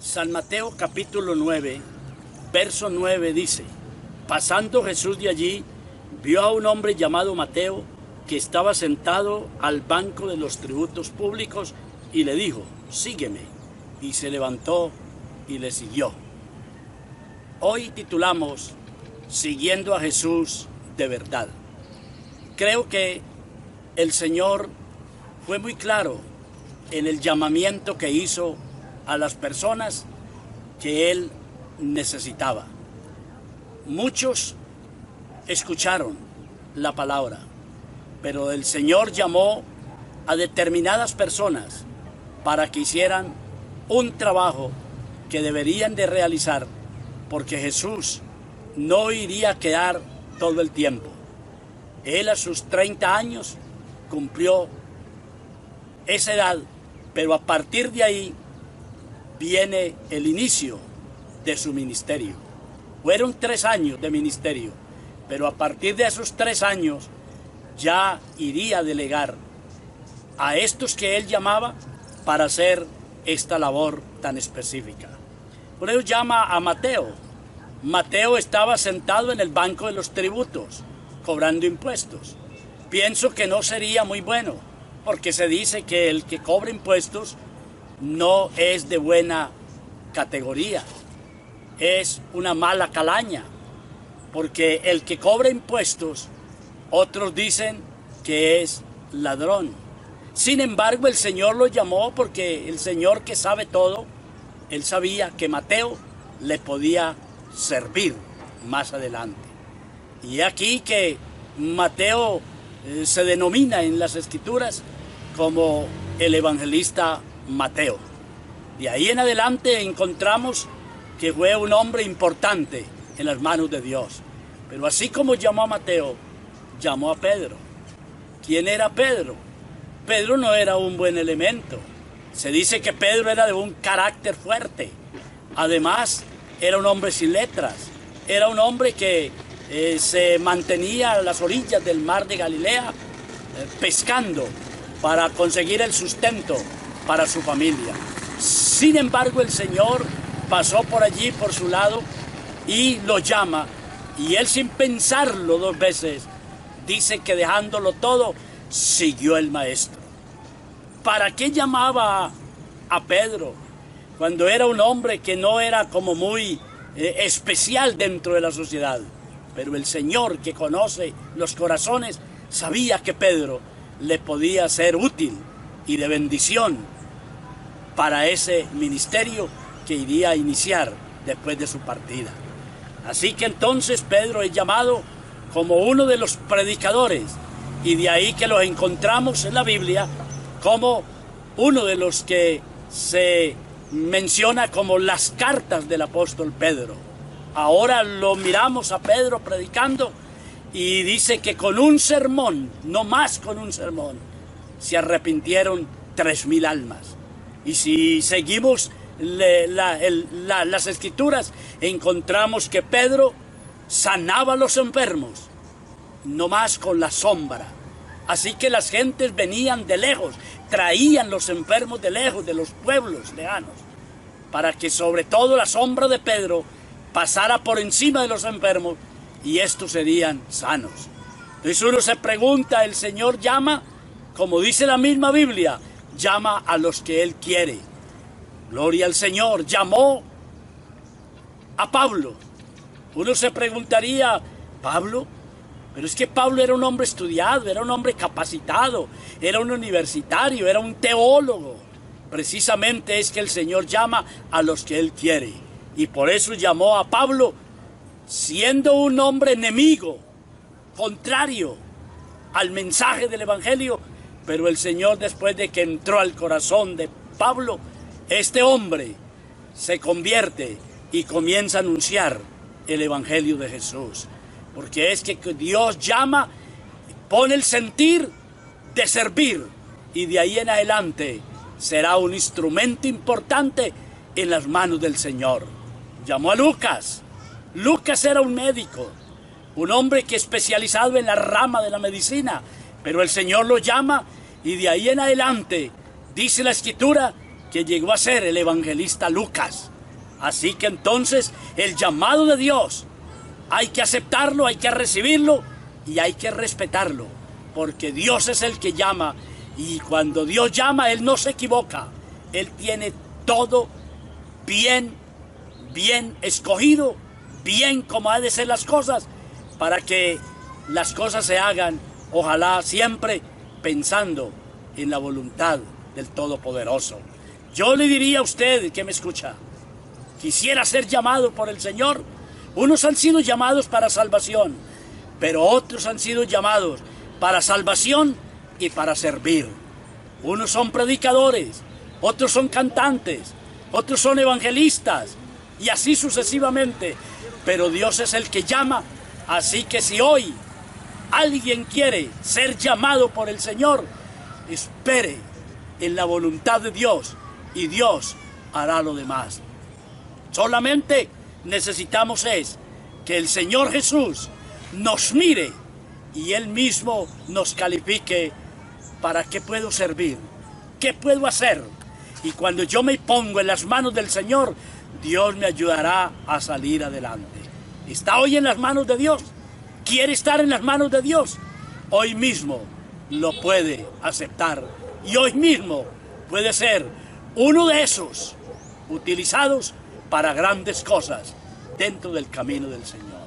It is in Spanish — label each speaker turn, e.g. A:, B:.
A: San Mateo capítulo 9, verso 9 dice: pasando Jesús de allí, vio a un hombre llamado Mateo, que estaba sentado al banco de los tributos públicos, y le dijo: sígueme. Y se levantó y le siguió. Hoy titulamos Siguiendo a Jesús de verdad. Creo que el Señor fue muy claro en el llamamiento que hizo a las personas que Él necesitaba. Muchos escucharon la palabra, pero el Señor llamó a determinadas personas para que hicieran un trabajo que deberían de realizar, porque Jesús no iría a quedar todo el tiempo. Él a sus 30 años cumplió esa edad, pero a partir de ahí viene el inicio de su ministerio. Fueron 3 años de ministerio, pero a partir de esos 3 años ya iría a delegar a estos que él llamaba para hacer esta labor tan específica. Por eso llama a Mateo. Mateo estaba sentado en el banco de los tributos, cobrando impuestos. Pienso que no sería muy bueno, porque se dice que el que cobra impuestos no es de buena categoría, es una mala calaña, porque el que cobra impuestos, otros dicen que es ladrón. Sin embargo, el Señor lo llamó porque el Señor, que sabe todo, Él sabía que Mateo le podía servir más adelante. Y aquí que Mateo se denomina en las Escrituras como el evangelista Mateo. De ahí en adelante encontramos que fue un hombre importante en las manos de Dios. Pero así como llamó a Mateo, llamó a Pedro. ¿Quién era Pedro? Pedro no era un buen elemento. Se dice que Pedro era de un carácter fuerte. Además, era un hombre sin letras. Era un hombre que se mantenía a las orillas del mar de Galilea pescando para conseguir el sustento para su familia. Sin embargo, el Señor pasó por allí, por su lado, y lo llama. Y él, sin pensarlo 2 veces, dice que dejándolo todo, siguió el Maestro. ¿Para qué llamaba a Pedro cuando era un hombre que no era como muy especial dentro de la sociedad? Pero el Señor, que conoce los corazones, sabía que Pedro le podía ser útil y de bendición para ese ministerio que iría a iniciar después de su partida. Así que entonces Pedro es llamado como uno de los predicadores, y de ahí que lo encontramos en la Biblia como uno de los que se menciona como las cartas del apóstol Pedro. Ahora lo miramos a Pedro predicando y dice que con un sermón, no más con un sermón, se arrepintieron 3,000 almas. Y si seguimos las Escrituras, encontramos que Pedro sanaba a los enfermos, no más con la sombra. Así que las gentes venían de lejos, traían los enfermos de lejos, de los pueblos lejanos, para que sobre todo la sombra de Pedro pasara por encima de los enfermos y estos serían sanos. Entonces uno se pregunta, el Señor llama, como dice la misma Biblia, llama a los que Él quiere. Gloria al Señor. Llamó a Pablo. Uno se preguntaría, ¿Pablo? Pero es que Pablo era un hombre estudiado, era un hombre capacitado, era un universitario, era un teólogo. Precisamente es que el Señor llama a los que Él quiere. Y por eso llamó a Pablo, siendo un hombre enemigo, contrario al mensaje del Evangelio. Pero el Señor, después de que entró al corazón de Pablo, este hombre se convierte y comienza a anunciar el Evangelio de Jesús. Porque es que Dios llama, pone el sentir de servir, y de ahí en adelante será un instrumento importante en las manos del Señor. Llamó a Lucas. Lucas era un médico, un hombre que especializado en la rama de la medicina, pero el Señor lo llama y de ahí en adelante dice la Escritura que llegó a ser el evangelista Lucas. Así que entonces el llamado de Dios hay que aceptarlo, hay que recibirlo y hay que respetarlo, porque Dios es el que llama, y cuando Dios llama, Él no se equivoca. Él tiene todo bien escogido, bien como ha de ser las cosas, para que las cosas se hagan, ojalá siempre pensando en la voluntad del Todopoderoso. Yo le diría a usted que me escucha, quisiera ser llamado por el Señor. Unos han sido llamados para salvación, pero otros han sido llamados para salvación y para servir. Unos son predicadores, otros son cantantes, otros son evangelistas, y así sucesivamente. Pero Dios es el que llama, así que si hoy alguien quiere ser llamado por el Señor, espere en la voluntad de Dios y Dios hará lo demás. Solamente necesitamos es que el Señor Jesús nos mire y Él mismo nos califique para qué puedo servir, qué puedo hacer. Y cuando yo me pongo en las manos del Señor, Dios me ayudará a salir adelante. ¿Está hoy en las manos de Dios? ¿Quiere estar en las manos de Dios? Hoy mismo lo puede aceptar y hoy mismo puede ser uno de esos utilizados para grandes cosas dentro del camino del Señor.